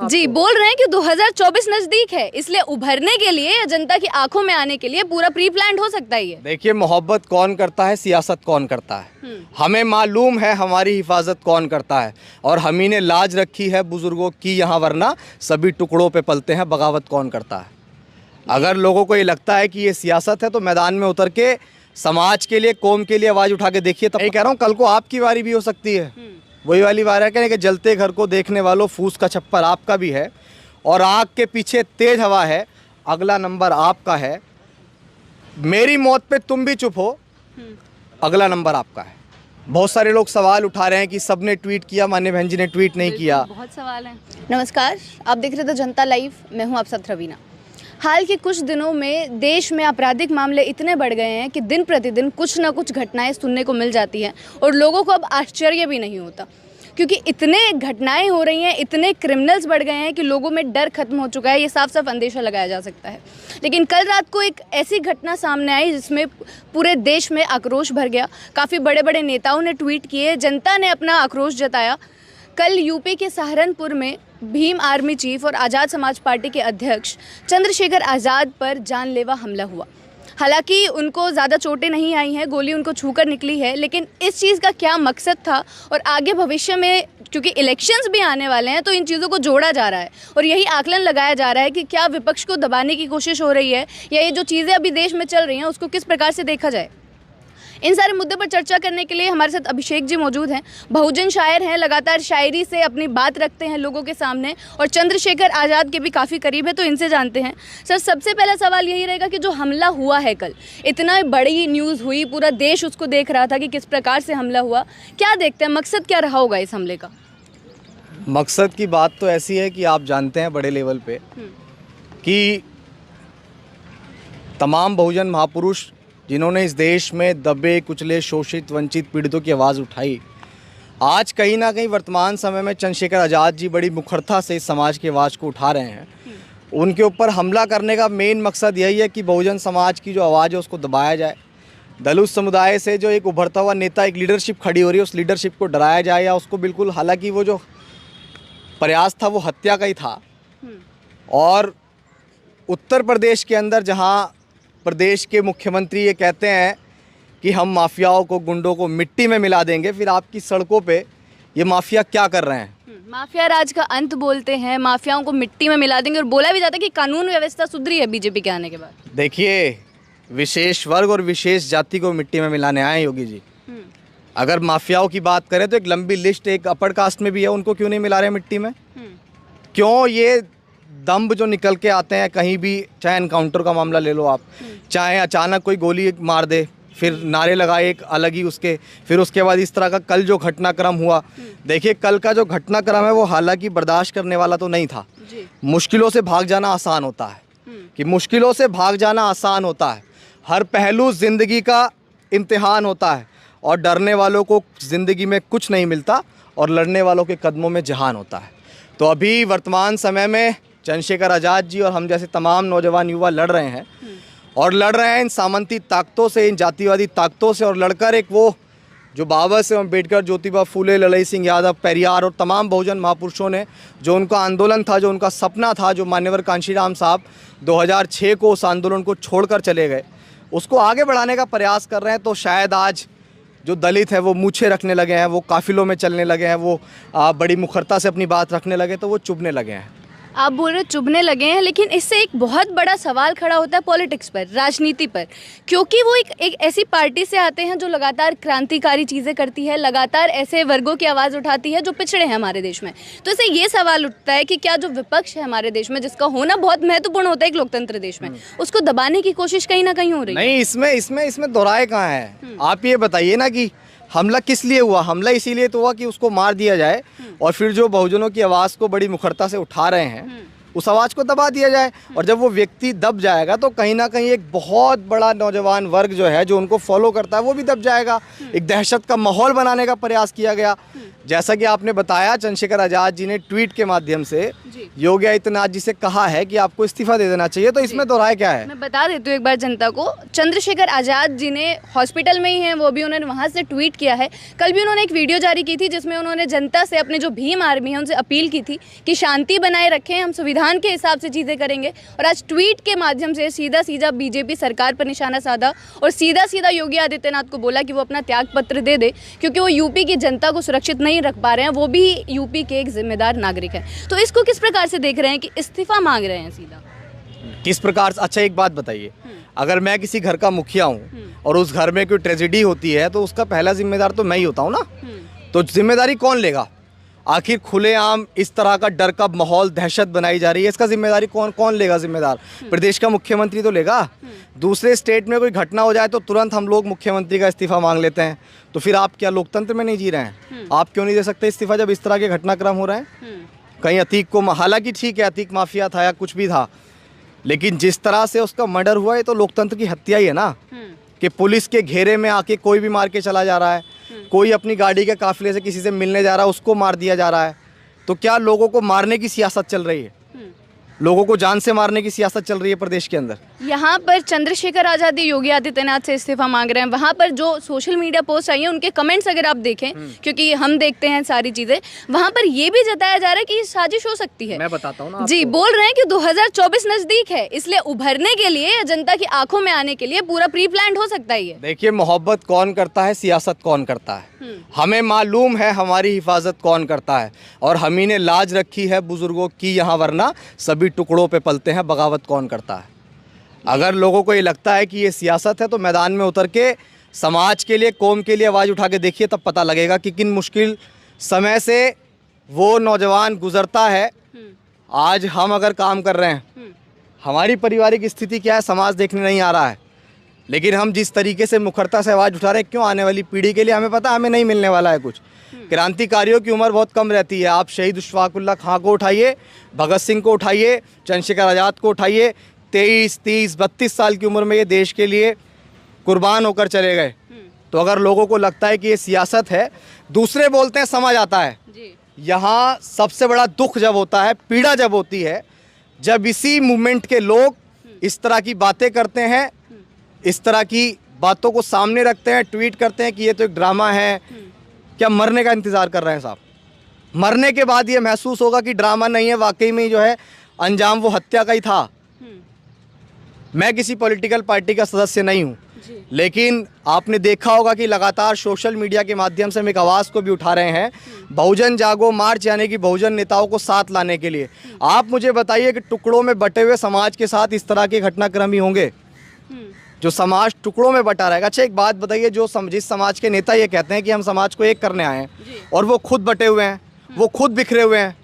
जी बोल रहे हैं कि 2024 नजदीक है, इसलिए उभरने के लिए या जनता की आंखों में आने के लिए पूरा प्री प्लान्ड हो सकता है ये। देखिए, मोहब्बत कौन करता है, सियासत कौन करता है। हमें मालूम है हमारी हिफाजत कौन करता है, और हम ही ने लाज रखी है बुजुर्गों की यहाँ, वरना सभी टुकड़ों पे पलते हैं, बगावत कौन करता है। अगर लोगों को ये लगता है कि ये सियासत है तो मैदान में उतर के समाज के लिए, कौम के लिए आवाज़ उठा के देखिए। तब मैं कह रहा हूँ कल को आपकी बारी भी हो सकती है। वही वाली बात है कि जलते घर को देखने वालों, फूस का छप्पर आपका भी है और आग के पीछे तेज हवा है, अगला नंबर आपका है। मेरी मौत पे तुम भी चुप हो, अगला नंबर आपका है। बहुत सारे लोग सवाल उठा रहे हैं कि सबने ट्वीट किया, मान्य बहन जी ने ट्वीट नहीं किया। बहुत सवाल हैं। नमस्कार, आप देख रहे थे जनता लाइव, मैं हूं आपसे रवीना। हाल के कुछ दिनों में देश में आपराधिक मामले इतने बढ़ गए हैं कि दिन प्रतिदिन कुछ ना कुछ घटनाएं सुनने को मिल जाती हैं और लोगों को अब आश्चर्य भी नहीं होता, क्योंकि इतने घटनाएं हो रही हैं, इतने क्रिमिनल्स बढ़ गए हैं कि लोगों में डर खत्म हो चुका है। ये साफ साफ अंदेशा लगाया जा सकता है। लेकिन कल रात को एक ऐसी घटना सामने आई जिसमें पूरे देश में आक्रोश भर गया। काफ़ी बड़े बड़े नेताओं ने ट्वीट किए, जनता ने अपना आक्रोश जताया। कल यूपी के सहारनपुर में भीम आर्मी चीफ और आज़ाद समाज पार्टी के अध्यक्ष चंद्रशेखर आज़ाद पर जानलेवा हमला हुआ। हालांकि उनको ज़्यादा चोटें नहीं आई हैं, गोली उनको छूकर निकली है, लेकिन इस चीज़ का क्या मकसद था और आगे भविष्य में क्योंकि इलेक्शंस भी आने वाले हैं तो इन चीज़ों को जोड़ा जा रहा है और यही आकलन लगाया जा रहा है कि क्या विपक्ष को दबाने की कोशिश हो रही है या ये जो चीज़ें अभी देश में चल रही हैं उसको किस प्रकार से देखा जाए। इन सारे मुद्दे पर चर्चा करने के लिए हमारे साथ अभिषेक जी मौजूद हैं। बहुजन शायर हैं, लगातार शायरी से अपनी बात रखते हैं लोगों के सामने और चंद्रशेखर आज़ाद के भी काफ़ी करीब है, तो इनसे जानते हैं। सर, सबसे पहला सवाल यही रहेगा कि जो हमला हुआ है कल, इतना बड़ी न्यूज़ हुई, पूरा देश उसको देख रहा था कि किस प्रकार से हमला हुआ, क्या देखते हैं मकसद क्या रहा होगा इस हमले का? मकसद की बात तो ऐसी है कि आप जानते हैं बड़े लेवल पे कि तमाम बहुजन महापुरुष जिन्होंने इस देश में दबे, कुचले, शोषित, वंचित, पीड़ितों की आवाज़ उठाई, आज कहीं ना कहीं वर्तमान समय में चंद्रशेखर आज़ाद जी बड़ी मुखरता से इस समाज की आवाज़ को उठा रहे हैं। उनके ऊपर हमला करने का मेन मकसद यही है कि बहुजन समाज की जो आवाज़ है उसको दबाया जाए। दलित समुदाय से जो एक उभरता हुआ नेता, एक लीडरशिप खड़ी हो रही है, उस लीडरशिप को डराया जाए या उसको बिल्कुल, हालांकि वो जो प्रयास था वो हत्या का ही था। और उत्तर प्रदेश के अंदर जहाँ प्रदेश के मुख्यमंत्री ये कहते हैं कि हम माफियाओं को, गुंडों को मिट्टी में मिला देंगे, फिर आपकी सड़कों पे ये माफिया क्या कर रहे हैं? माफिया राज का अंत बोलते हैं, माफियाओं को मिट्टी में मिला देंगे और बोला भी जाता है कि कानून व्यवस्था सुधरी है बीजेपी के आने के बाद। देखिए, विशेष वर्ग और विशेष जाति को मिट्टी में मिलाने आए योगी जी। अगर माफियाओं की बात करें तो एक लंबी लिस्ट, एक अपर कास्ट में भी है, उनको क्यों नहीं मिला रहे मिट्टी में? क्यों ये दम्भ जो निकल के आते हैं कहीं भी, चाहे एनकाउंटर का मामला ले लो आप, चाहे अचानक कोई गोली मार दे, फिर नारे लगाए एक अलग ही उसके, फिर उसके बाद इस तरह का कल जो घटनाक्रम हुआ, देखिए कल का जो घटनाक्रम है वो हालांकि बर्दाश्त करने वाला तो नहीं था। मुश्किलों से भाग जाना आसान होता है, कि मुश्किलों से भाग जाना आसान होता है। हर पहलू ज़िंदगी का इम्तिहान होता है और डरने वालों को ज़िंदगी में कुछ नहीं मिलता और लड़ने वालों के कदमों में जहान होता है। तो अभी वर्तमान समय में चंद्रशेखर आज़ाद जी और हम जैसे तमाम नौजवान युवा लड़ रहे हैं और लड़ रहे हैं इन सामंती ताकतों से, इन जातिवादी ताकतों से, और लड़कर एक वो जो बाबा साहेब अम्बेडकर, ज्योतिबा फूले, ललई सिंह यादव, पेरियार और तमाम बहुजन महापुरुषों ने जो उनका आंदोलन था, जो उनका सपना था, जो मान्यवर कांशीराम साहब 2006 को उस आंदोलन को छोड़कर चले गए, उसको आगे बढ़ाने का प्रयास कर रहे हैं। तो शायद आज जो दलित है वो मूछें रखने लगे हैं, वो काफिलों में चलने लगे हैं, वो बड़ी मुखरता से अपनी बात रखने लगे, तो वो चुभने लगे हैं। आप बोल रहे चुभने लगे हैं, लेकिन इससे एक बहुत बड़ा सवाल खड़ा होता है पॉलिटिक्स पर, राजनीति पर, क्योंकि वो एक ऐसी पार्टी से आते हैं जो लगातार क्रांतिकारी चीज़ें करती है, लगातार ऐसे वर्गों की आवाज़ उठाती है जो पिछड़े हैं हमारे देश में। तो इससे ये सवाल उठता है कि क्या जो विपक्ष है हमारे देश में, जिसका होना बहुत महत्वपूर्ण होता है एक लोकतंत्र देश में, उसको दबाने की कोशिश कहीं ना कहीं हो रही है? नहीं, इसमें दोहराए कहाँ है? आप ये बताइए ना कि हमला किस लिए हुआ? हमला इसीलिए तो हुआ कि उसको मार दिया जाए और फिर जो बहुजनों की आवाज़ को बड़ी मुखरता से उठा रहे हैं उस आवाज़ को दबा दिया जाए। और जब वो व्यक्ति दब जाएगा तो कहीं ना कहीं एक बहुत बड़ा नौजवान वर्ग जो है, जो उनको फॉलो करता है, वो भी दब जाएगा। एक दहशत का माहौल बनाने का प्रयास किया गया। जैसा कि आपने बताया, चंद्रशेखर आज़ाद जी ने ट्वीट के माध्यम से योगी आदित्यनाथ जी से कहा है कि आपको इस्तीफा दे देना चाहिए, तो इसमें दोहराए क्या है? मैं बता देती हूँ एक बार जनता को। चंद्रशेखर आज़ाद जी ने हॉस्पिटल में ही हैं, वो भी उन्होंने वहाँ से ट्वीट किया है। कल भी उन्होंने एक वीडियो जारी की थी जिसमें उन्होंने जनता से, अपने जो भीम आर्मी है उनसे अपील की थी कि शांति बनाए रखें, हम संविधान के हिसाब से चीज़ें करेंगे। और आज ट्वीट के माध्यम से सीधा सीधा बीजेपी सरकार पर निशाना साधा और सीधा सीधा योगी आदित्यनाथ को बोला कि वो अपना त्याग पत्र दे दे, क्योंकि वो यूपी की जनता को सुरक्षित नहीं रख पा रहे हैं, वो भी यूपी के एक जिम्मेदार नागरिक हैं। तो इसको किस प्रकार से देख रहे हैं कि इस्तीफा मांग रहे हैं सीधा? किस प्रकार से? अच्छा, एक बात बताइए, अगर मैं किसी घर का मुखिया हूँ और उस घर में कोई ट्रेजेडी होती है तो उसका पहला जिम्मेदार तो मैं ही होता हूँ ना। तो जिम्मेदारी कौन लेगा? आखिर खुलेआम इस तरह का डर का माहौल, दहशत बनाई जा रही है, इसका जिम्मेदारी कौन लेगा? जिम्मेदार प्रदेश का मुख्यमंत्री तो लेगा। दूसरे स्टेट में कोई घटना हो जाए तो तुरंत हम लोग मुख्यमंत्री का इस्तीफा मांग लेते हैं। तो फिर आप क्या लोकतंत्र में नहीं जी रहे हैं? आप क्यों नहीं दे सकते इस्तीफा जब इस तरह के घटनाक्रम हो रहे हैं? कहीं अतीक को, हालांकि ठीक है अतीक माफिया था या कुछ भी था, लेकिन जिस तरह से उसका मर्डर हुआ है तो लोकतंत्र की हत्या ही है ना। कि पुलिस के घेरे में आके कोई भी मार के चला जा रहा है, कोई अपनी गाड़ी के काफिले से किसी से मिलने जा रहा है, उसको मार दिया जा रहा है। तो क्या लोगों को मारने की सियासत चल रही है? लोगों को जान से मारने की सियासत चल रही है प्रदेश के अंदर। यहाँ पर चंद्रशेखर आज़ाद योगी आदित्यनाथ से इस्तीफा मांग रहे हैं, वहाँ पर जो सोशल मीडिया पोस्ट आई है उनके कमेंट्स अगर आप देखें, क्योंकि हम देखते हैं सारी चीज़ें, वहाँ पर ये भी जताया जा रहा है कि ये साजिश हो सकती है। मैं बताता हूँ ना जी, बोल रहे हैं कि 2024 नज़दीक है, इसलिए उभरने के लिए, जनता की आंखों में आने के लिए पूरा प्री प्लान्ड हो सकता है ये। देखिए, मोहब्बत कौन करता है, सियासत कौन करता है? हमें मालूम है हमारी हिफाजत कौन करता है, और हम ही ने लाज रखी है बुजुर्गों की यहाँ, वरना सभी टुकड़ों पे पलते हैं, बगावत कौन करता है? अगर लोगों को ये लगता है कि ये सियासत है तो मैदान में उतर के समाज के लिए, कौम के लिए आवाज़ उठा के देखिए, तब पता लगेगा कि किन मुश्किल समय से वो नौजवान गुजरता है। आज हम अगर काम कर रहे हैं, हमारी पारिवारिक स्थिति क्या है समाज देखने नहीं आ रहा है, लेकिन हम जिस तरीके से मुखरता से आवाज़ उठा रहे हैं, क्यों? आने वाली पीढ़ी के लिए हमें पता है हमें नहीं मिलने वाला है कुछ। क्रांतिकारियों की उम्र बहुत कम रहती है। आप शहीद अशफाकुल्लाह खां को उठाइए, भगत सिंह को उठाइए, चंद्रशेखर आज़ाद को उठाइए, 23, 30, 32 साल की उम्र में ये देश के लिए कुर्बान होकर चले गए। तो अगर लोगों को लगता है कि ये सियासत है, दूसरे बोलते हैं समझ आता है। यहाँ सबसे बड़ा दुख जब होता है, पीड़ा जब होती है, जब इसी मूवमेंट के लोग इस तरह की बातें करते हैं, इस तरह की बातों को सामने रखते हैं, ट्वीट करते हैं कि ये तो एक ड्रामा है। क्या मरने का इंतज़ार कर रहे हैं साहब? मरने के बाद ये महसूस होगा कि ड्रामा नहीं है, वाकई में जो है अंजाम वो हत्या का ही था। मैं किसी पॉलिटिकल पार्टी का सदस्य नहीं हूँ, लेकिन आपने देखा होगा कि लगातार सोशल मीडिया के माध्यम से हम एक आवाज़ को भी उठा रहे हैं, बहुजन जागो मार्च, यानी कि बहुजन नेताओं को साथ लाने के लिए। आप मुझे बताइए कि टुकड़ों में बटे हुए समाज के साथ इस तरह के घटनाक्रम ही होंगे जो समाज टुकड़ों में बटा रहेगा? अच्छा, एक बात बताइए, जो जिस समाज के नेता ये कहते हैं कि हम समाज को एक करने आए हैं और वो खुद बटे हुए हैं, वो खुद बिखरे हुए हैं,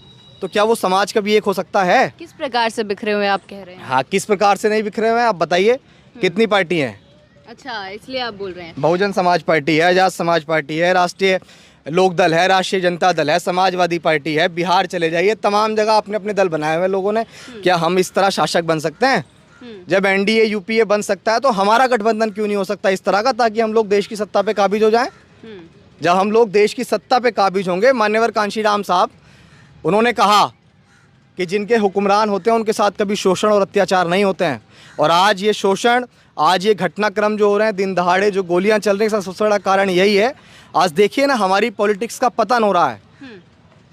तो क्या वो समाज कभी एक हो सकता है? किस प्रकार से बिखरे हुए आप कह रहे हैं? हाँ, किस प्रकार से नहीं बिखरे हुए हैं आप बताइए? कितनी पार्टी हैं? अच्छा, इसलिए आप बोल रहे हैं। बहुजन समाज पार्टी है, आज़ाद समाज पार्टी है, राष्ट्रीय लोक दल है, राष्ट्रीय जनता दल है, समाजवादी पार्टी है। बिहार चले जाइए, तमाम जगह अपने अपने दल बनाए हुए लोगों ने। क्या हम इस तरह शासक बन सकते हैं? जब एनडीए यूपीए बन सकता है तो हमारा गठबंधन क्यों नहीं हो सकता इस तरह का, ताकि हम लोग देश की सत्ता पे काबिज हो जाएं? जब हम लोग देश की सत्ता पे काबिज होंगे, मान्यवर कांशीराम साहब उन्होंने कहा कि जिनके हुक्मरान होते हैं उनके साथ कभी शोषण और अत्याचार नहीं होते हैं। और आज ये शोषण, आज ये घटनाक्रम जो हो रहे हैं, दिन दहाड़े जो गोलियां चल रही हैं, सबसे बड़ा कारण यही है। आज देखिए ना, हमारी पॉलिटिक्स का पतन हो रहा है।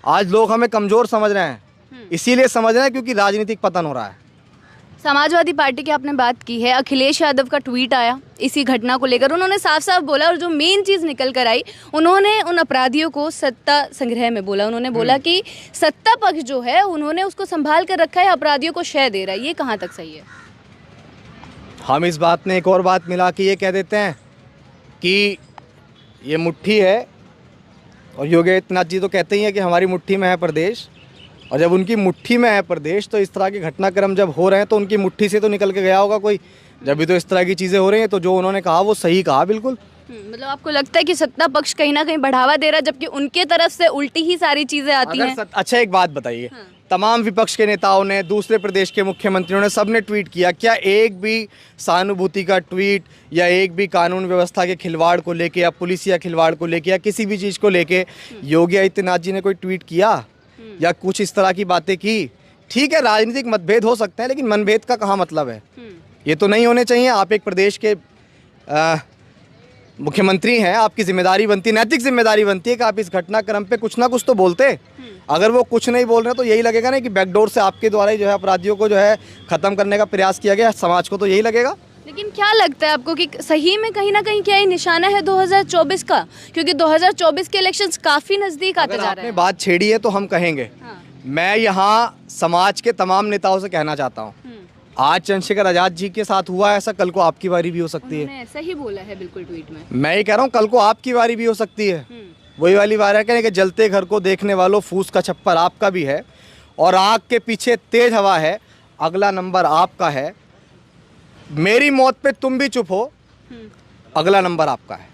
आज लोग हमें कमज़ोर समझ रहे हैं, इसीलिए समझ रहे हैं क्योंकि राजनीतिक पतन हो रहा है। समाजवादी पार्टी की आपने बात की है, अखिलेश यादव का ट्वीट आया इसी घटना को लेकर, उन्होंने साफ साफ बोला, और जो मेन चीज़ निकल कर आई, उन्होंने उन अपराधियों को सत्ता संग्रह में बोला। उन्होंने बोला कि सत्ता पक्ष जो है उन्होंने उसको संभाल कर रखा है, अपराधियों को शय दे रहा है। ये कहाँ तक सही है? हम इस बात में एक और बात मिला के ये कह देते हैं कि ये मुट्ठी है, और योगी आदित्यनाथ जी तो कहते ही हैं कि हमारी मुट्ठी में है प्रदेश। और जब उनकी मुट्ठी में है प्रदेश, तो इस तरह के घटनाक्रम जब हो रहे हैं तो उनकी मुट्ठी से तो निकल के गया होगा कोई, जब भी तो इस तरह की चीज़ें हो रही हैं। तो जो उन्होंने कहा वो सही कहा, बिल्कुल। मतलब आपको लगता है कि सत्ता पक्ष कहीं ना कहीं बढ़ावा दे रहा है, जबकि उनके तरफ से उल्टी ही सारी चीजें आती हैं। अच्छा एक बात बताइए, तमाम विपक्ष के नेताओं ने, दूसरे प्रदेश के मुख्यमंत्रियों ने, सबने ट्वीट किया, क्या एक भी सहानुभूति का ट्वीट या एक भी कानून व्यवस्था के खिलवाड़ को लेके या पुलिसिया खिलवाड़ को लेके या किसी भी चीज़ को लेके योगी आदित्यनाथ जी ने कोई ट्वीट किया या कुछ इस तरह की बातें की? ठीक है, राजनीतिक मतभेद हो सकते हैं, लेकिन मनभेद का कहाँ मतलब है? ये तो नहीं होने चाहिए। आप एक प्रदेश के मुख्यमंत्री हैं, आपकी जिम्मेदारी बनती है, नैतिक जिम्मेदारी बनती है कि आप इस घटनाक्रम पे कुछ ना कुछ तो बोलते। अगर वो कुछ नहीं बोल रहे तो यही लगेगा ना कि बैकडोर से आपके द्वारा ही जो है अपराधियों को जो है ख़त्म करने का प्रयास किया गया। समाज को तो यही लगेगा। लेकिन क्या लगता है आपको कि सही में कहीं ना कहीं क्या ये निशाना है 2024 का? क्योंकि 2024 के इलेक्शंस काफ़ी नज़दीक आते जा रहे हैं। आपने बात छेड़ी है तो हम कहेंगे। मैं यहाँ समाज के तमाम नेताओं से कहना चाहता हूँ, आज चंद्रशेखर आजाद जी के साथ हुआ ऐसा, कल को आपकी बारी भी हो सकती है। ऐसा ही बोला है बिल्कुल ट्वीट में। मैं ये कह रहा हूँ कल को आपकी बारी भी हो सकती है। वही वाली बात है कि जलते घर को देखने वालों, फूस का छप्पर आपका भी है और आग के पीछे तेज हवा है, अगला नंबर आपका है। मेरी मौत पे तुम भी चुप हो, अगला नंबर आपका है।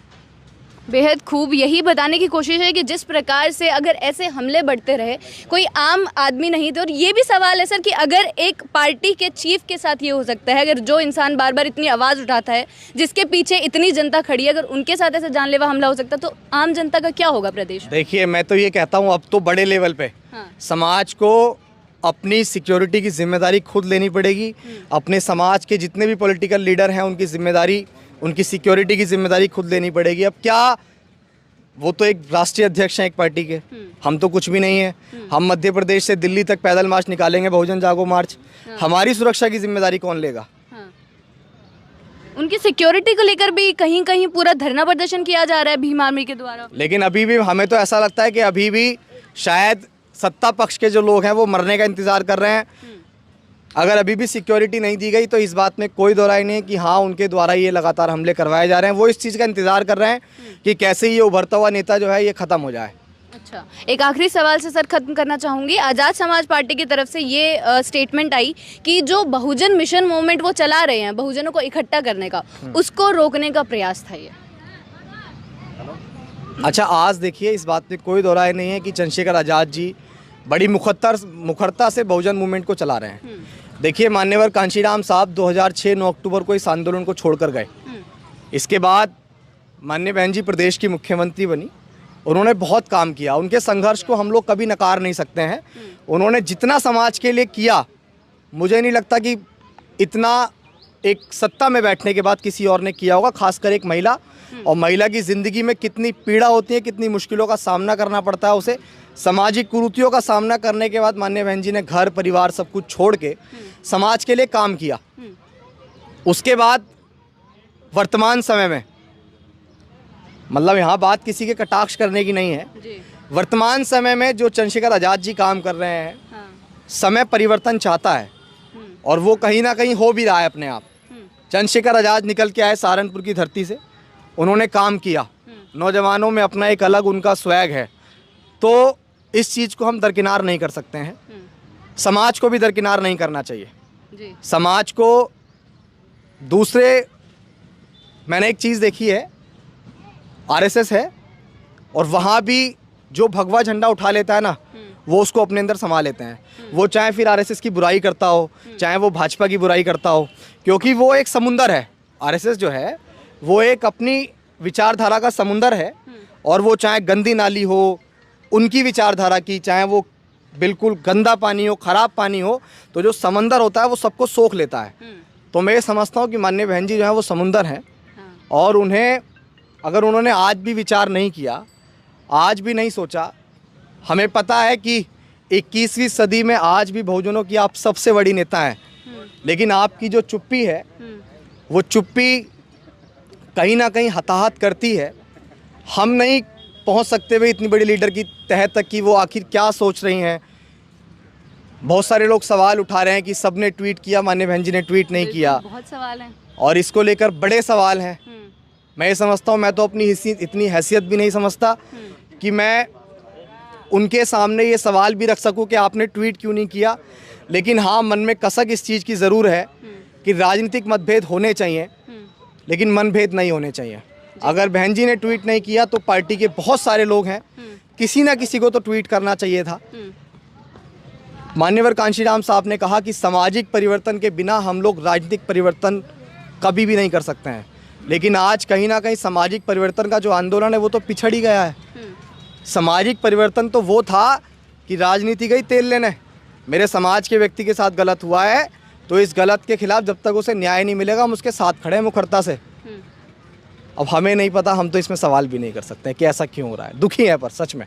बेहद खूब, यही बताने की कोशिश है कि जिस प्रकार से अगर ऐसे हमले बढ़ते रहे, कोई आम आदमी नहीं थे। और ये भी सवाल है सर कि अगर एक पार्टी के चीफ के साथ ये हो सकता है, अगर जो इंसान बार बार इतनी आवाज़ उठाता है, जिसके पीछे इतनी जनता खड़ी है, अगर उनके साथ ऐसे जानलेवा हमला हो सकता है तो आम जनता का क्या होगा प्रदेश में? देखिए, मैं तो ये कहता हूँ अब तो बड़े लेवल पे समाज को अपनी सिक्योरिटी की जिम्मेदारी खुद लेनी पड़ेगी। अपने समाज के जितने भी पॉलिटिकल लीडर हैं उनकी जिम्मेदारी, उनकी सिक्योरिटी की जिम्मेदारी खुद लेनी पड़ेगी। अब क्या, वो तो एक राष्ट्रीय अध्यक्ष हैं एक पार्टी के, हम तो कुछ भी नहीं है। हम मध्य प्रदेश से दिल्ली तक पैदल मार्च निकालेंगे, बहुजन जागो मार्च। हमारी सुरक्षा की जिम्मेदारी कौन लेगा? उनकी सिक्योरिटी को लेकर भी कहीं कहीं पूरा धरना प्रदर्शन किया जा रहा है भीम आर्मी के द्वारा। लेकिन अभी भी हमें तो ऐसा लगता है कि अभी भी शायद सत्ता पक्ष के जो लोग हैं वो मरने का इंतजार कर रहे हैं। अगर अभी भी सिक्योरिटी नहीं दी गई तो इस बात में कोई दो राय नहीं है कि हाँ, उनके द्वारा ये लगातार हमले करवाए जा रहे हैं। वो इस चीज़ का इंतजार कर रहे हैं कि कैसे ये उभरता हुआ नेता जो है ये ख़त्म हो जाए। अच्छा, एक आखिरी सवाल से सर खत्म करना चाहूँगी। आज़ाद समाज पार्टी की तरफ से ये स्टेटमेंट आई कि जो बहुजन मिशन मूवमेंट वो चला रहे हैं, बहुजनों को इकट्ठा करने का, उसको रोकने का प्रयास था ये। अच्छा, आज देखिए, इस बात में कोई दो राय नहीं है कि चंद्रशेखर आज़ाद जी बड़ी मुखरता से बहुजन मूवमेंट को चला रहे हैं। देखिए, मान्यवर कांशीराम साहब 2006 9 अक्टूबर को इस आंदोलन को छोड़कर गए। इसके बाद माननीय बहन जी प्रदेश की मुख्यमंत्री बनी। उन्होंने बहुत काम किया, उनके संघर्ष को हम लोग कभी नकार नहीं सकते हैं। उन्होंने जितना समाज के लिए किया, मुझे नहीं लगता कि इतना एक सत्ता में बैठने के बाद किसी और ने किया होगा, खासकर एक महिला। और महिला की ज़िंदगी में कितनी पीड़ा होती है, कितनी मुश्किलों का सामना करना पड़ता है उसे। सामाजिक कुरीतियों का सामना करने के बाद माननीय बहन जी ने घर परिवार सब कुछ छोड़ के समाज के लिए काम किया। उसके बाद वर्तमान समय में, मतलब यहाँ बात किसी के कटाक्ष करने की नहीं है, वर्तमान समय में जो चंद्रशेखर आज़ाद जी काम कर रहे हैं, समय परिवर्तन चाहता है और वो कहीं ना कहीं हो भी रहा है अपने आप। चंद्रशेखर आज़ाद निकल के आए सहारनपुर की धरती से, उन्होंने काम किया, नौजवानों में अपना एक अलग उनका स्वैग है। तो इस चीज़ को हम दरकिनार नहीं कर सकते हैं, समाज को भी दरकिनार नहीं करना चाहिए। समाज को दूसरे, मैंने एक चीज़ देखी है, आरएसएस है और वहाँ भी जो भगवा झंडा उठा लेता है ना, वो उसको अपने अंदर समा लेते हैं। वो चाहे फिर आरएसएस की बुराई करता हो, चाहे वो भाजपा की बुराई करता हो, क्योंकि वो एक समुंदर है। आरएसएस जो है वो एक अपनी विचारधारा का समुंदर है और वो चाहे गंदी नाली हो उनकी विचारधारा की, चाहे वो बिल्कुल गंदा पानी हो, ख़राब पानी हो, तो जो समंदर होता है वो सबको सोख लेता है। तो मैं ये समझता हूँ कि माननीय बहन जी जो है वो समुंदर हैं और उन्हें, अगर उन्होंने आज भी विचार नहीं किया, आज भी नहीं सोचा, हमें पता है कि 21वीं सदी में आज भी बहुजनों की आप सबसे बड़ी नेता हैं, लेकिन आपकी जो चुप्पी है वो चुप्पी कहीं ना कहीं हताहत करती है। हम नहीं पहुंच सकते हुए इतनी बड़ी लीडर की तह तक कि वो आखिर क्या सोच रही हैं। बहुत सारे लोग सवाल उठा रहे हैं कि सबने ट्वीट किया, माननीय बहन जी ने ट्वीट नहीं किया। बहुत सवाल हैं और इसको लेकर बड़े सवाल हैं। मैं ये समझता हूँ, मैं तो अपनी इतनी हैसियत भी नहीं समझता कि मैं उनके सामने ये सवाल भी रख सकूँ कि आपने ट्वीट क्यों नहीं किया। लेकिन हाँ, मन में कसक इस चीज़ की ज़रूर है कि राजनीतिक मतभेद होने चाहिए, लेकिन मनभेद नहीं होने चाहिए। अगर बहन जी ने ट्वीट नहीं किया तो पार्टी के बहुत सारे लोग हैं, किसी ना किसी को तो ट्वीट करना चाहिए था। मान्यवर कांशीराम साहब ने कहा कि सामाजिक परिवर्तन के बिना हम लोग राजनीतिक परिवर्तन कभी भी नहीं कर सकते हैं, लेकिन आज कहीं ना कहीं सामाजिक परिवर्तन का जो आंदोलन है वो तो पिछड़ ही गया है। सामाजिक परिवर्तन तो वो था कि राजनीति गई तेल लेने, मेरे समाज के व्यक्ति के साथ गलत हुआ है तो इस गलत के खिलाफ जब तक उसे न्याय नहीं मिलेगा हम उसके साथ खड़े हैं मुखरता से। अब हमें नहीं पता, हम तो इसमें सवाल भी नहीं कर सकते कि ऐसा क्यों हो रहा है। दुखी है पर सच में।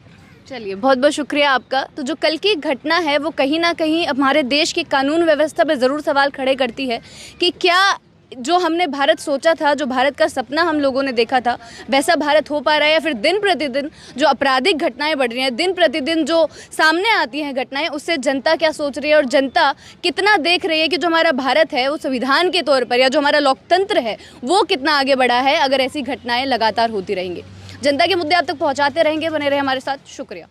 चलिए, बहुत बहुत शुक्रिया आपका। तो जो कल की घटना है वो कहीं ना कहीं हमारे देश की कानून व्यवस्था पे ज़रूर सवाल खड़े करती है कि क्या जो हमने भारत सोचा था, जो भारत का सपना हम लोगों ने देखा था, वैसा भारत हो पा रहा है, या फिर दिन प्रतिदिन जो आपराधिक घटनाएं बढ़ रही हैं, दिन प्रतिदिन जो सामने आती हैं घटनाएं, उससे जनता क्या सोच रही है और जनता कितना देख रही है कि जो हमारा भारत है वो संविधान के तौर पर या जो हमारा लोकतंत्र है वो कितना आगे बढ़ा है अगर ऐसी घटनाएं लगातार होती रहेंगी। जनता के मुद्दे आप तक पहुँचाते रहेंगे, बने रहे हमारे साथ। शुक्रिया।